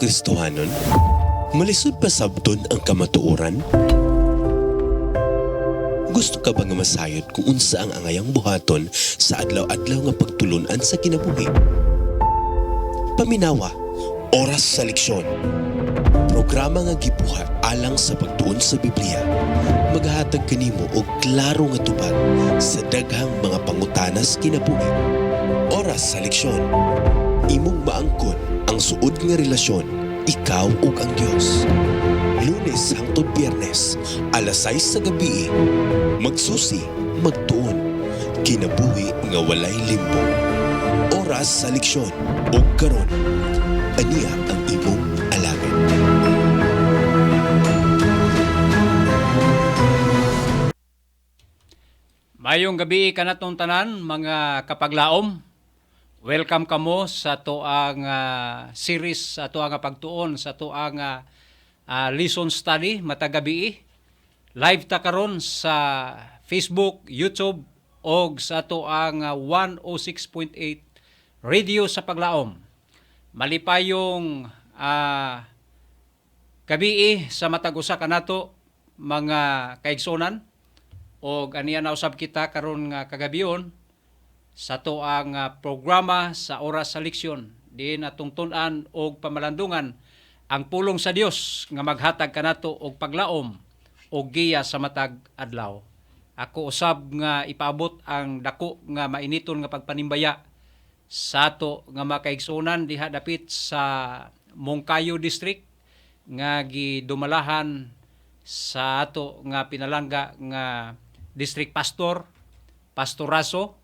Kristohanon? Malisod pa sabton ang kamatuoran? Gusto ka ba nga masayod kung unsa ang angayang buhaton sa adlaw-adlaw nga pagtulunan sa kinabuhi? Paminawa, oras sa leksyon. Programa nga gibuhat alang sa pagtuon sa Biblia. Maghatag kanimo og klaro nga tubag sa daghang mga pangutanas kinabuhi. Oras sa leksyon. Imong maangkon ang suod nga relasyon, ikaw ug ang Dios. Lunes hangtod Biyernes, alas 6 sa gabi. Magsusi, magtuon, kinabuhi nga walay limbo. Oras sa leksyon, ug karon, aniya ang imong alagad. Mayong gabi kanatong tanan, mga kapaglaom. Welcome kamo sa tuang series, sa tuang pagtuon, sa tuang lesson study matag gabi. Live ta karon sa Facebook, YouTube og sa tuang 106.8 radio sa Paglaom. Malipayong gabi sa matag usa kanato mga kaigsonan og aniya na usab kita karon nga kagabion sa tuang programa sa oras sa leksyon. Diin atong tun-an og pamalandungan ang pulong sa Dios nga maghatag kanato og paglaom og giya sa matag adlaw. Ako usab nga ipaabot ang dako nga mainiton nga pagpanimbaya sa ato nga makaigsunan diha dapit sa Moncayo District nga gidumalahan sa ato nga pinalangga nga District Pastor, Pastoraso,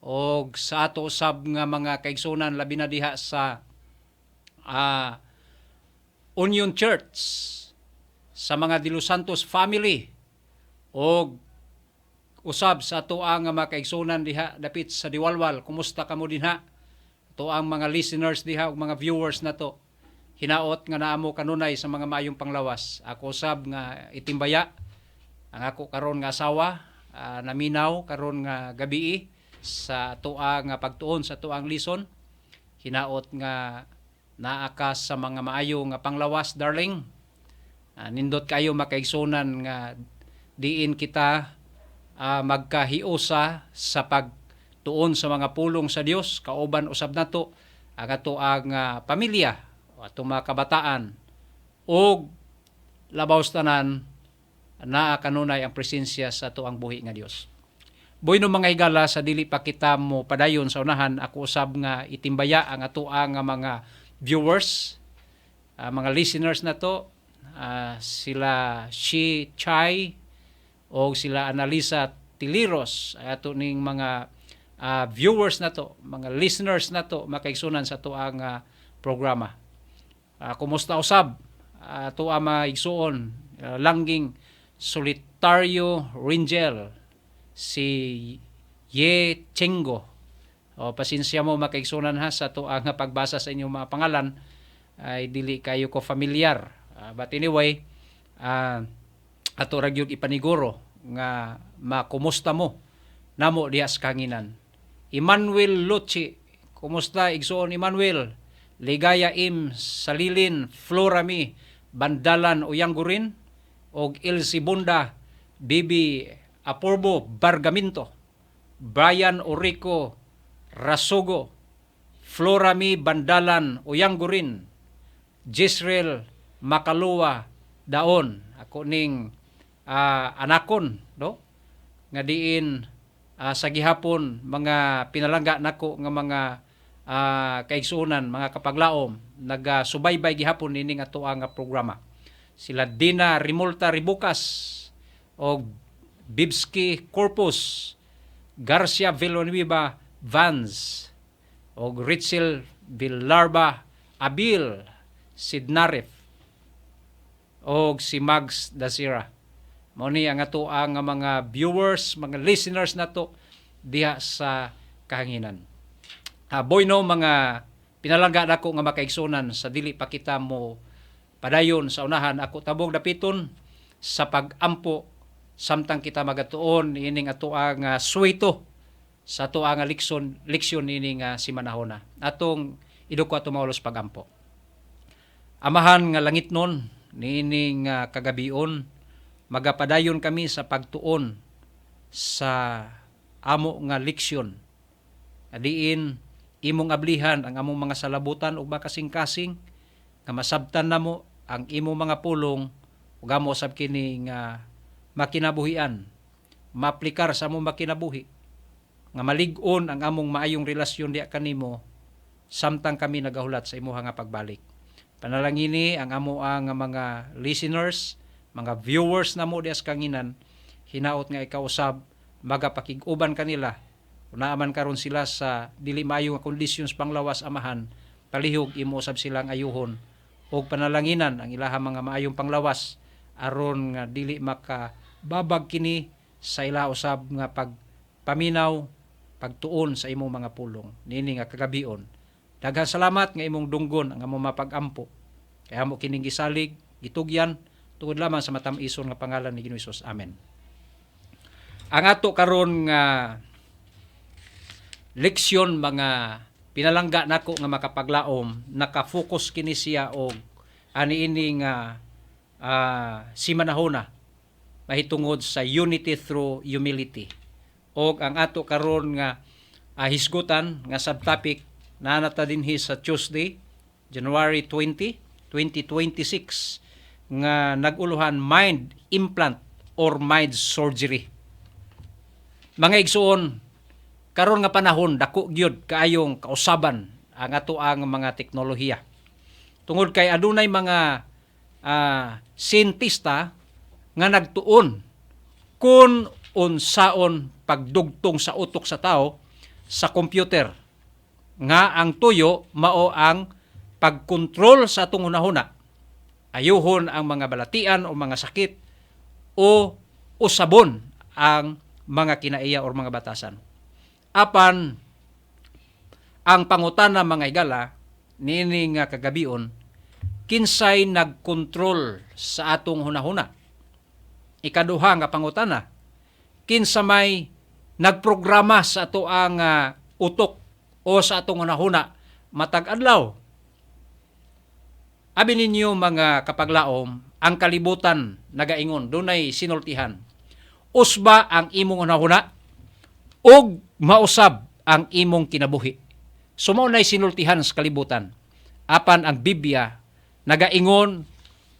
o sa ato usab nga mga kaigsunan labi na diha sa Union Church, sa mga De Los Santos family, o usab sa ato ang mga kaigsunan diha dapit sa Diwalwal. Kumusta kamo dinha? Ito ang mga listeners diha ug mga viewers nato. Hinaot nga naamo kanunay sa mga maayong panglawas. Ako usab nga itimbaya ang ako karon nga asawa, naminaw karon nga gabi sa tuang pagtuon sa tuang lison. Hinaot nga naakas sa mga maayo nga panglawas, darling. Nindot kayo makaigsunan nga diin kita magkahiusa sa pagtuon sa mga pulong sa Dios. Kauban usab nato ang ato ang pamilya, ato mga kabataan, o labaw tanan naa kanunay ang presensya sa tuang buhi nga Dios. Boy no mga higala, sa dili pa kita mo padayon sa unahan, ako usab nga itimbaya ang ato ang mga viewers, mga listeners na to, sila Shi Chai o sila Analisa Tiliros, ato ning mga viewers na to, mga listeners na to, makaigsunan sa to ang programa. Kumusta usab? Ato ang maigsuon, langging Solitario Ringel, si Ye Chengo. Pasensya mo makaigsunan ha sa to ang pagbasa sa inyong mga pangalan, ay dili kayo ko familiar. But anyway, ato ra gyud ipaniguro nga makumusta mo namo diha sa kanginan. Emmanuel Luchi, kumusta igsuon Emmanuel? Ligaya Im Salilin Florami Bandalan Uyanggurin og Elsie Bunda Bibi Aporbo Bargaminto, Brian Orico Rasugo, Florami Bandalan Uyanggurin, Jisrael Makalua Daon. Ako ning anakon, no? Nga diin sa gihapon mga pinalangga nako nga mga kaigsunan, mga kapaglaom, nagasubaybay gihapon nining ato ang programa. Sila Dina Rimulta Ribukas o Bibski Corpus, Garcia Villanueva Vans, o Ritzel Villarba Abil Sidnaref, o si Mags Dasira. Mao ni ang ato ang mga viewers, mga listeners nato diha sa kahanginan. Boy no mga pinalangga nako nga makaigsunan, sa dili pa kita mo padayon sa unahan, ako tabog dapiton sa pagampo samtang kita magatuon ining ato ang suwito sa ato ang leksyon ining si manahona. Atong iduko ato maulos pagampo. Amahan nga langitnon, nining kagabion, magapadayon kami sa pagtuon sa amo nga leksyon. Adiin, imong ablihan ang among mga salabutan ug makasing-kasing, nga masabtan namo ang imong mga pulong ug amo sab kini nga makinabuhian, maaplikar sa among makinabuhi, nga malig-on ang among maayong relasyon diha kanimo samtang kami nagahulat sa imuha nga pagbalik. Panalangini ang amo ang mga listeners, mga viewers namo diha sa kanginan, hinaot nga ikaw usab magapakig-uban kanila. Unaaman karon sila sa dili maayo nga kondisyon sa panglawas, amahan, palihog imo usab silang ayuhon og panalanginan ang ilahang mga maayong panglawas aron nga dili makababag kini sa ila usab nga pagpaminaw, pagtuon sa imong mga pulong. Nini nga kagabion, daghang salamat nga imong dunggon ang among mapag-ampo. Kaya mo kining gisalig, gitugyan tungod lamang sa matam-ison nga pangalan ni Ginoong Hesus. Amen. Ang ato karon nga leksyon, mga pinalangga nako nga makapaglaom, naka-focus kini siya og aniini nga simanahona mahitungod sa unity through humility. Og ang ato karon nga hisgutan nga subtopic na nata dinhi sa Tuesday, January 20, 2026 nga naguluhan mind implant or mind surgery. Mga igsuon, karon nga panahon dako gyud kaayong kausaban ang ato ang mga teknolohiya. Tungod kay adunay mga siyentista nga nagtuon kung unsaon pagdugtong sa utok sa tao sa computer, nga ang tuyo mao ang pagkontrol sa atong hunahuna, ayuhon ang mga balatian o mga sakit o usabon ang mga kinaiya o mga batasan. Apan ang pangutana mga higala nini nga kagabion, kinsay nagkontrol sa atong hunahuna? Ikaduha nga pangutana, kinsa may nagprograma sa ato ang utok o sa atong hunahuna matag adlaw? Abi ninyo mga kapaglaom, ang kalibutan nagaingon, dunay sinultihan. Usba ang imong hunahuna ug mausab ang imong kinabuhi. Sumao nay sinultihan sa kalibutan. Apan ang Biblia nagaingon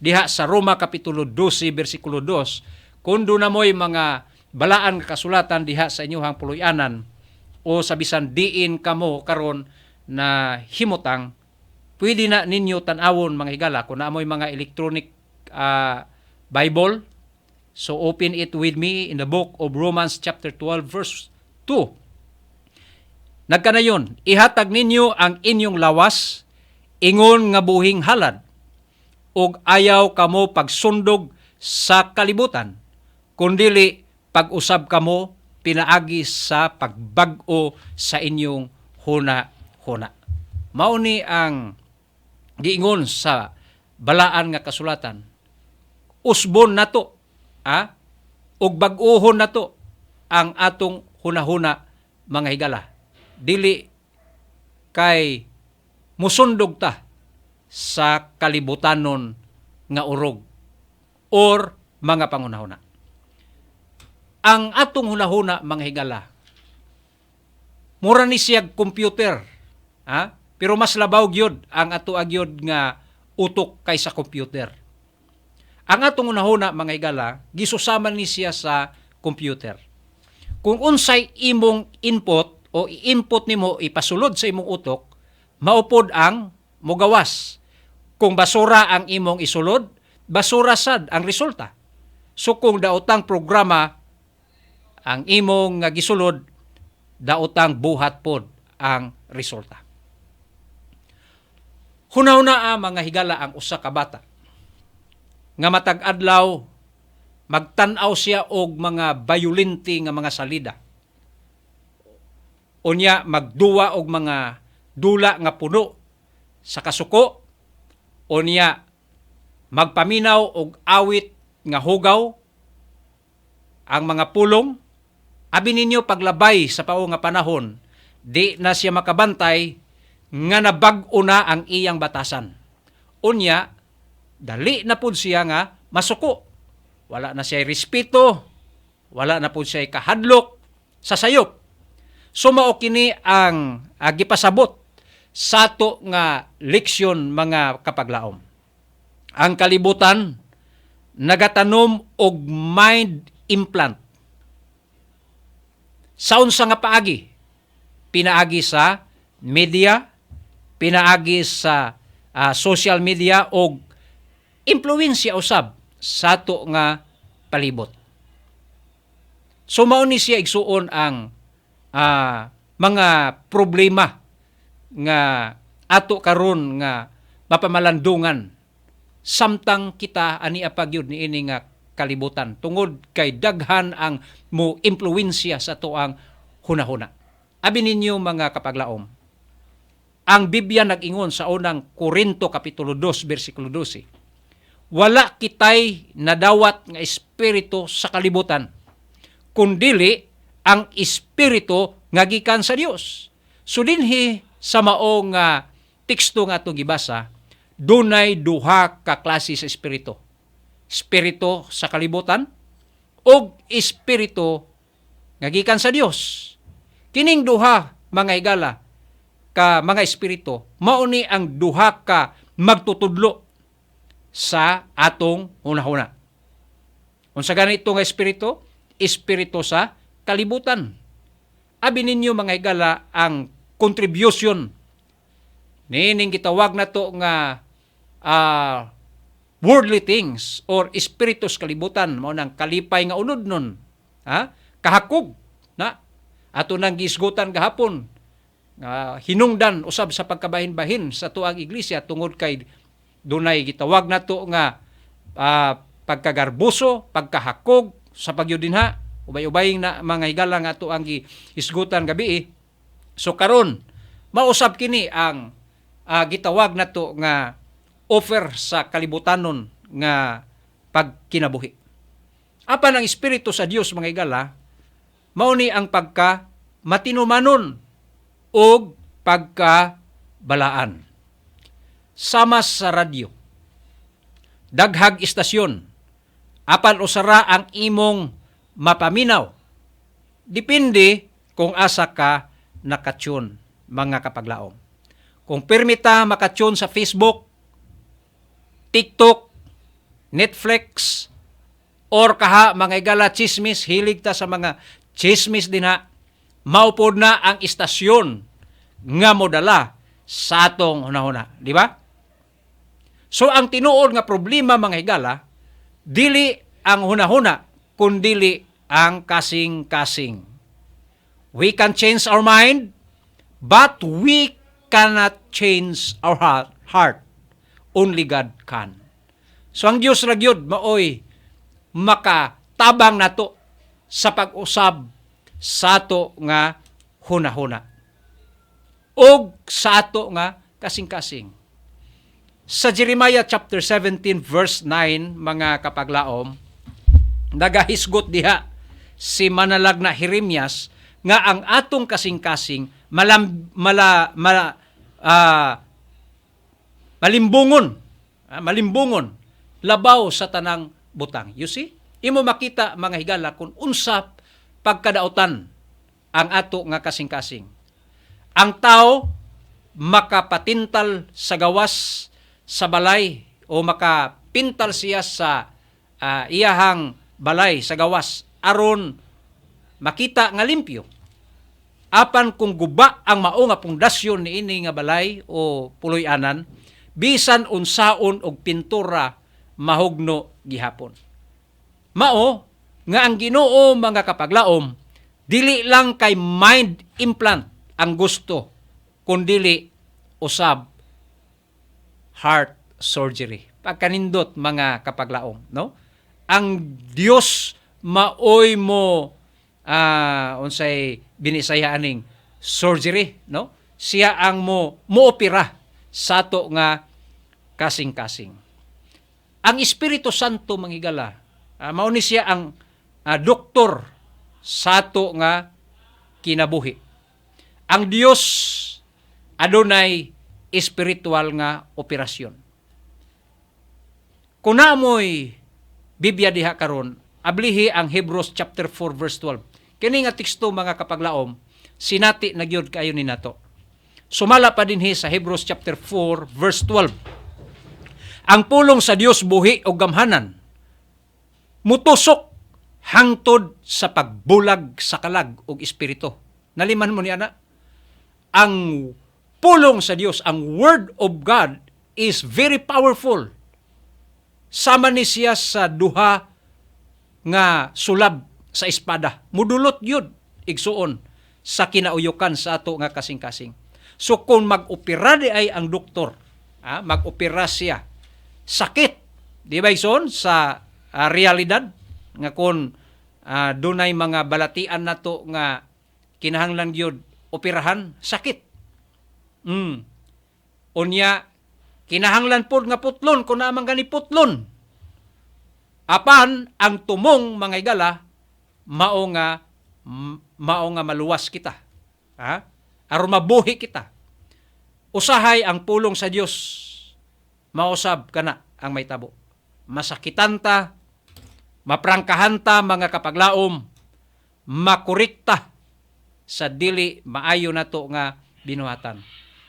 diha sa Roma kapitulo 12 bersikulo 2, kun do na mo'y mga balaan kasulatan diha sa inyong puloy-anan o sa bisan diin kamo karon na himutang, pwede na ninyo tan-awon mga higala kung naamoy mga electronic Bible. So open it with me in the book of Romans chapter 12 verse 2. Nagkanayon, ihatag ninyo ang inyong lawas, ingon nga buhing halad, ug ayaw kamo pagsundog sa kalibutan, kundili pag-usab kamo pinaagi sa pagbag-o sa inyong huna-huna. Mao ni ang giingon sa balaan nga kasulatan. Usbon nato, ug bag-ohon nato ang atong hunahuna mga higala. Dili kay musundog ta sa kalibutanon nga urog or mga pangunahuna. Ang atong hunahuna mga higala, mura ni siyag computer, pero mas labaw gyud ang ato agyod nga utok kaysa computer. Ang atong hunahuna mga higala, gisusaman ni siya sa computer. Kung unsay imong input o i-input nimo ipasulod sa imong utok, maupod ang mugawas. Kung basura ang imong isulod, basura sad ang resulta. So kung daotang programa ang imong gisulod, daotang buhat pod ang resulta. Hunahuna mga higala ang usa ka bata nga matag adlaw magtan-aw siya og mga bayulente nga mga salida. Unya magduwa og mga dula nga puno sa kasuko. Unya magpaminaw og awit nga hugaw ang mga pulong. Abi ninyo paglabay sa pao nga panahon, di na siya makabantay nga nabag-o na ang iyang batasan. Unya dali na pud siya nga masuko. Wala na siya respeto, wala na pud siya kahadlok sa sayop. So mao kini ang gipasabot sa ato nga leksyon mga kapaglaom. Ang kalibutan nagatanom og mind implant. Sa unsa nga paagi? Pinaagi sa media, pinaagi sa social media og impluwensya usab sa ato nga palibot. So mao ni siya igsuon ang mga problema nga ato karon nga mapamalandungan samtang kita ani apagyud niini nga kalibutan tungod kay daghan ang mo impluwensya sa tuang hunahuna. Abi ninyo mga kapaglaom, ang Biblia nag-ingon sa unang Korinto kapitulo 2 bersikulo 12, wala kitay nadawat nga espiritu sa kalibutan, kundili ang espiritu nga gikan sa Dios. So dinhi sa mao nga teksto nga atong gibasa, dunay duha ka klase sa espiritu. Espiritu sa kalibutan o espiritu nga gikan sa Dios. Kining duha mga higala ka mga espiritu mao ni ang duha ka magtutudlo sa atong hunahuna. Unsa ganito nga espiritu? Espiritu sa kalibutan. Abi ninyo mga higala ang contribution nining gitawag nato nga worldly things or spiritus kalibutan, mao nang kalipay nga unod nun, kahakog na ato nang gisgutan gahapon, hinungdan usab sa pagkabahin-bahin sa tuang iglesia tungod kay dunay gitawag nato nga pagkagarbuso, pagkahakog sa pagyudinha, ubay-ubaying na mga higala nga ato ang gisgutan gabi. So karon mausab kini ang gitawag nato nga offer sa kalibutanon nga pagkinabuhi. Apan ang espiritu sa Dios mga higala mao ni ang pagka matinumanon o pagkabalaan. Sama sa radyo, daghag istasyon, apan usara ang imong mapaminaw. Depende kung asa ka nakatune mga kapaglaom. Kung permita makatune sa Facebook, TikTok, Netflix, or kaha mga igala chismis, hilig ta sa mga chismis din ha, maupod na ang istasyon nga modala sa atong hunahuna. Di ba? So ang tinuod nga problema mga higala, dili ang hunahuna, kundili ang kasing-kasing. We can change our mind, but we cannot change our heart. Only God can. So ang Diyos ragyod maoy makatabang nato sa pag-usab sa ato nga hunahuna o sa ato nga kasing-kasing. Sa Jeremiah chapter 17 verse 9 mga kapaglaom, nagahisgot diha si manalag na Jeremias nga ang atong kasing-kasing malimbungon labaw sa tanang butang. You see? Imo makita mga higala kung unsap pagkadautan ang ato nga kasing-kasing. Ang tao makapatintal sa gawas sa balay o makapintal siya sa iyahang balay sa gawas aron makita nga limpyo. Apan kung guba ang mao nga pundasyon niini nga balay o puloy-anan, bisan unsaon og pintura mahugno gihapon. Mao nga ang Ginoo mga kapaglaom, dili lang kay mind implant ang gusto, kundili usab heart surgery. Pagkanindot mga kapaglaom, no? Ang Dios maoy mo unsay binisayaaning surgery, no? Siya ang moopera sa to nga kasing-kasing. Ang Espiritu Santo manghigala, mao ni siya ang doktor sa to nga kinabuhi. Ang Dios adunay espiritual nga operasyon. Kung naamoy Biblia diha karon, ablihi ang Hebrews chapter 4 verse 12. Kini nga teksto mga kapaglaom, sinati na gyud kayo ni nato. Sumala pa dinhi sa Hebrews chapter 4 verse 12. Ang pulong sa Dios buhi o gamhanan, mutusok hangtod sa pagbulag sa kalag og espiritu. Naliman mo niya na? Ang pulong sa Dios, ang Word of God is very powerful. Sama ni siya sa duha nga sulab sa espada. Mudulot yun, igsuon, sa kinauyokan sa ato nga kasing-kasing. So kung mag-opera di ay ang doktor, mag-opera siya, sakit, di ba igsoon, sa realidad, nga kung dunay mga balatian na to nga kinahanglan yun, operahan, sakit. Unya, kinahanglan po nga putlon, kung naman gani putlon. Apan, ang tumong mga igala, mao nga maluwas kita. Aron mabuhi kita. Usahay ang pulong sa Dios, mausab kana ang may tabo. Masakitanta, maprangkahanta mga kapaglaom, makurikta sa dili maayo nato nga binuhatan.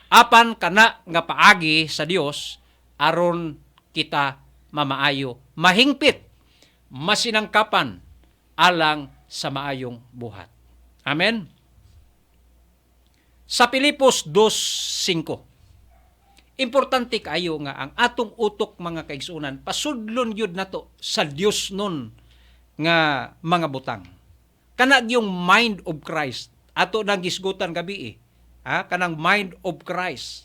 Apan kana nga paagi sa Dios aron kita mamaayo, mahingpit, masinangkapan alang sa maayong buhat. Amen. Sa Pilipos 2:5. Importante kayo nga ang atong utok mga kaigsunan pasudlon yun nato sa Dios nun nga mga butang. Kana yung mind of Christ ato nang gisgutan gabi kanang mind of Christ.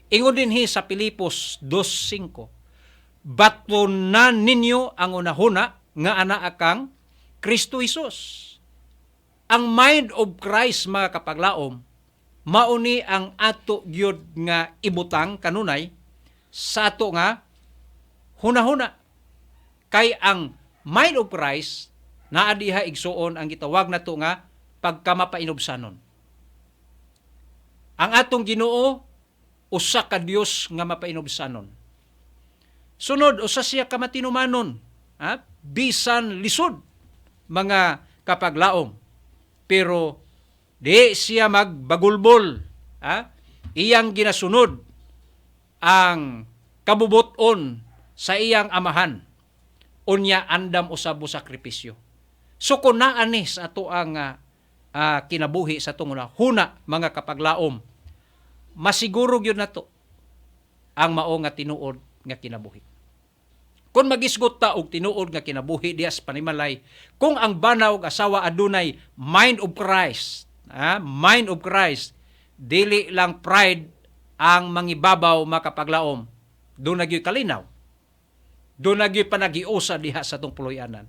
Ingon dinhi sa Pilipos 2:5. Batunan ninyo ang unahuna nga ana akang Kristo Jesus. Ang mind of Christ mga kapaglaom, mauni ang ato gyud nga ibutang kanunay sa ato nga hunahuna. Kay ang mind of Christ naa diha igsuon ang gitawag nato nga pagkamapainobsanon. Ang atong Ginoo usa ka Dios nga mapainobsanon. Sunod usa siya ka matinumanon, bisan lisod mga kapaglaom. Pero di siya magbagulbol. Iyang ginasunod ang kabubuton sa iyang amahan. Unya andam usab mo sakripisyo. So kung naani sa ato ang kinabuhi sa tunguna, huna mga kapaglaom, masiguro yun na to ang mao nga tinuod nga kinabuhi. Kung magisgot ta og tinuod nga kinabuhi dias panimalay, kung ang banaw og asawa adunay mind of Christ, mind of Christ, dili lang pride ang mangibabaw makapaglaom, doon nagyoy kalinaw, doon nagyoy panagiusa diha sa tong puloy-anan,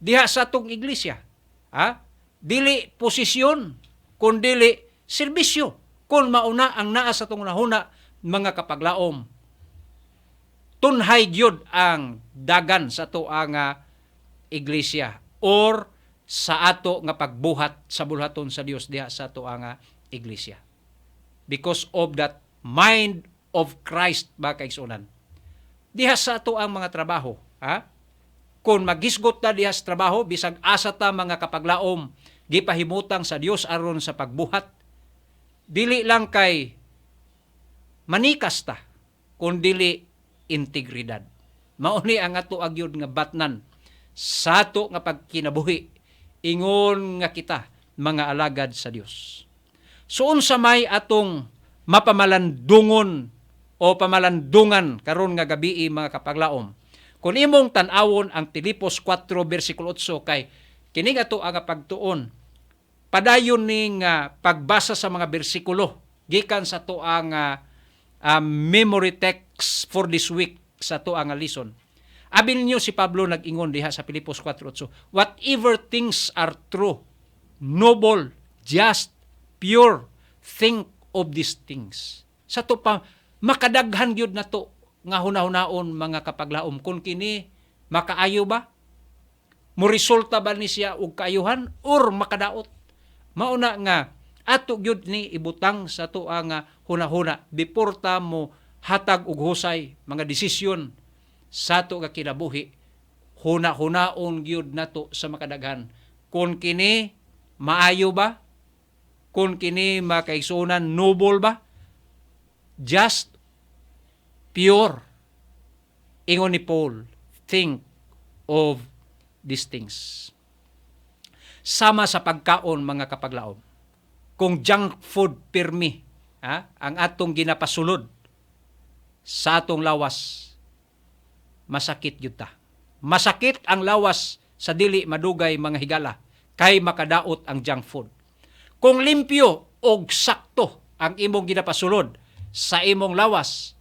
diha sa tong iglesia, dili posisyon, kun dili serbisyo, kung mauna ang naa sa tong nahuna mga kapaglaom. Tunhay gyud ang dagan sa ato nga iglesia or sa ato nga pagbuhat sa bulhaton sa Dios diha sa ato nga iglesia. Because of that mind of Christ ba kaigsunan. Diha sa ato ang mga trabaho, kung magisgot ta diha sa trabaho bisag asa ta mga kapaglaom gipahimutang sa Dios aron sa pagbuhat, dili lang kay manikas ta, kun dili integridad. Mauni ang ato agyod nga batnan sa ato nga pagkinabuhi ingon nga kita mga alagad sa Dios. So unsa may atong mapamalandungon o pamalandungan karon nga gabii mga kapaglaom. Kung imong tan-awon ang Filipos 4 bersikulo 8 kay kini ato ang pagtuon padayon ning pagbasa sa mga bersikulo gikan sa to ang memory text for this week sa to ang lesson. Abil niyo si Pablo nag-ingon diha sa Filipos 4:8, whatever things are true, noble, just, pure, think of these things. Sa to pa makadaghan gyud na to nga hunahunahon mga kapaglaom, kun kini makaayo ba? Mo resulta ba ni siya og kaayuhan or makadaot? Mauna nga ato gyud ni ibutang sa to ang hunahuna before ta mo hatag og husay mga desisyon sa ato nga kinabuhi, huna-hunaon gyud nato sa makadaghan. Kung kini maayo ba? Kung kini makaigsunan noble ba? Just, pure. Ingon ni Paul, think of these things. Sama sa pagkaon, mga kapaglaom. Kung junk food pirmi, ang atong ginapasulod sa atong lawas, masakit yun ta. Masakit ang lawas sa dili madugay mga higala, kay makadaot ang junk food. Kung limpyo o sakto ang imong ginapasulod sa imong lawas,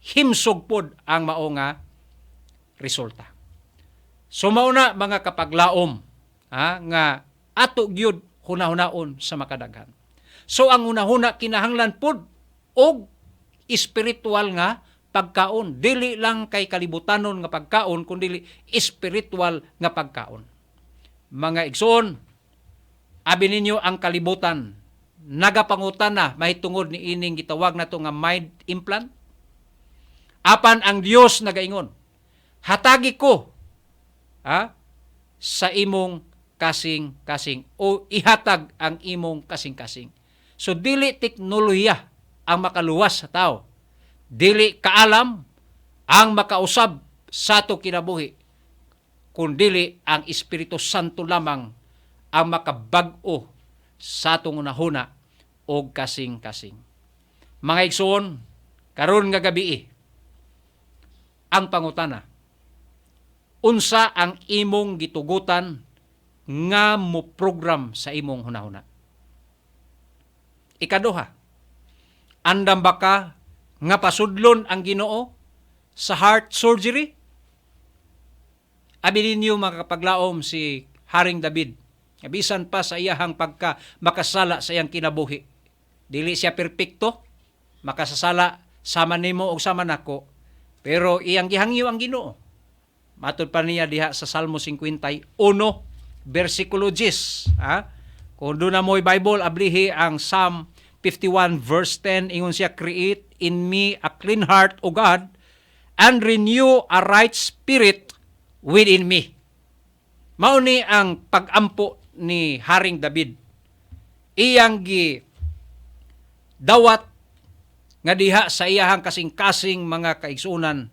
himsog pod ang mao nga resulta. So mauna mga kapaglaom, nga ato gyud hunahunahon sa makadaghan. So ang hunahuna kinahanglan pod og espiritual nga pagkaon, dili lang kay kalibutanon nga pagkaon kundi espiritual nga pagkaon. Mga igsoon, abi ninyo ang kalibutan nagapangutan na mahitungod ni ining gitawag nato nga mind implant. Apan ang Dios nagaingon, hatagi ko sa imong kasing-kasing o ihatag ang imong kasing-kasing. So dili teknolohiya ang makaluwas sa tao. Dili kaalam ang makausab sa ato kinabuhi. Kundili ang Espiritu Santo lamang ang makabag-o sa atong unahuna o kasing-kasing. Mga igsoon, karon nga gabi ang pangutana. Unsa ang imong gitugutan nga mo program sa imong hunahuna? Ikaduha, andam ba ka nga pasudlon ang Ginoo sa heart surgery? Abi ninyo mga kapaglaom si Haring David, bisan pa sa iyahang pagka makasala sa iyang kinabuhi. Dili siya perpekto, makasasala sama nimo o sama nako, pero iyang gihangyo ang Ginoo. Matod pa niya diha sa Salmo 51, versikulo 10. Kung doon na mo'y Bible, ablihi ang Psalm 51 verse 10, ingon siya, create in me a clean heart, O God, and renew a right spirit within me. Mao ni ang pagampo ni Haring David. Iyang gi dawat nga diha sa iyahang kasing-kasing mga kaigsunan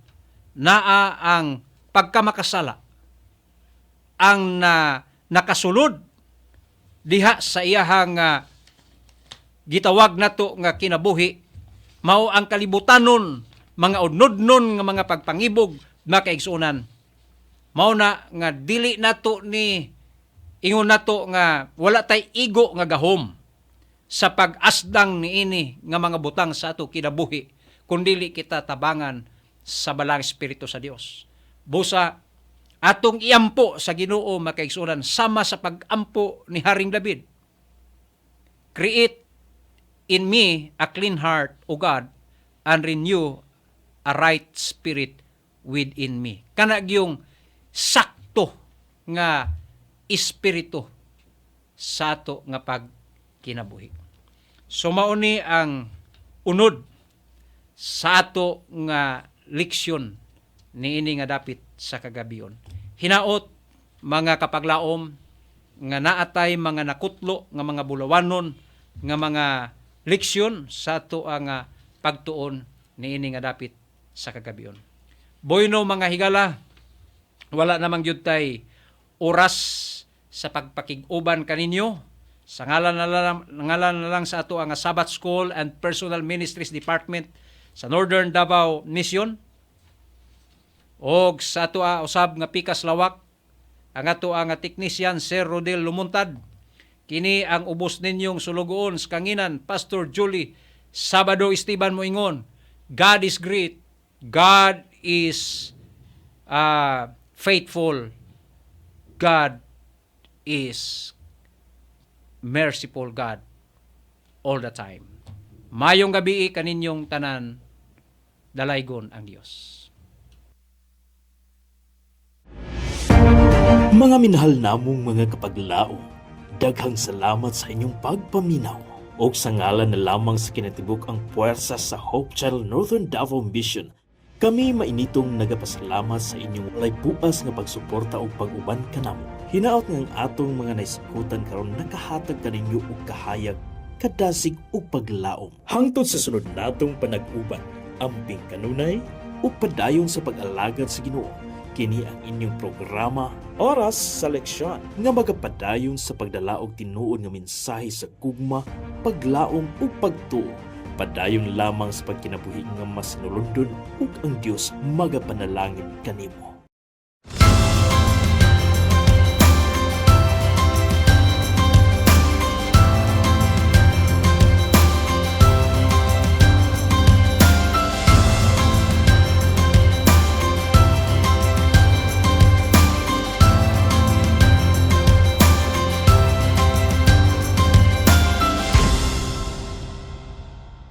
naa ang pagkamakasala ang nakasulod diha sa iyahang gitawag nato nga kinabuhi, mao ang kalibutanon, mga udnodnon nga mga pagpangibog makaigsunan. Mao na nga dili nato ni ingon nato nga wala tay igo nga gahom sa pag-asdang niini nga mga butang sa ato kinabuhi, kundili kita tabangan sa balang Espiritu sa Dios. Busa atong iampo sa Ginoo makaigsunan sama sa pag-ampo ni Haring David. Create in me a clean heart, O God, and renew a right spirit within me. Kana gyung sakto nga espiritu sa ato nga pagkinabuhi. So mauni ang unod sa ato nga leksyon niini nga dapit sa kagabion. Hinaot mga kapaglaom nga naatay mga nakutlo nga mga bulawanon nga mga leksyon sa ato ang pagtuon niini nga dapit sa kagabion. Boyno mga higala, wala namang gyud tay oras sa pagpakig-uban kaninyo. Sa ngalan na lang sa ato ang Sabbath School and Personal Ministries Department sa Northern Davao Mission, og sa ato usab nga pikas lawak ang ato ang technician Sir Rodel Lumuntad. Kini ang ubos ninyong sulugoon sa kanginan, Pastor Julie Sabado Esteban Moingon. God is great. God is faithful. God is merciful God all the time. Mayong gabi kaninyong tanan, dalaygon ang Dios. Mga minahal namong mga kapaglaom, daghang salamat sa inyong pagpaminaw o sa ngalan na lamang sa kinatibuk ang puwersa sa Hope Channel Northern Davao Mission Kami mainitong nagapasalamat sa inyong walay buas nga pagsuporta o pag-uban kanamo. Hinaot ng atong mga naisikutan karon nakahatag kaninyo og kahayag, kadasig ug paglaom. Hangtod sa sunod natong panag-uban, amping kanunay ug padayon sa pag-alagad sa Ginoo. Kini ang inyong programa Oras sa Leksyon nga magapadayon sa pagdala og tinuod nga mensahe sa gugma, paglaom ug pagtuo. Padayon lamang sa pagkinabuhi nga mas nulundon ug ang Dios magapanalangin kanimo.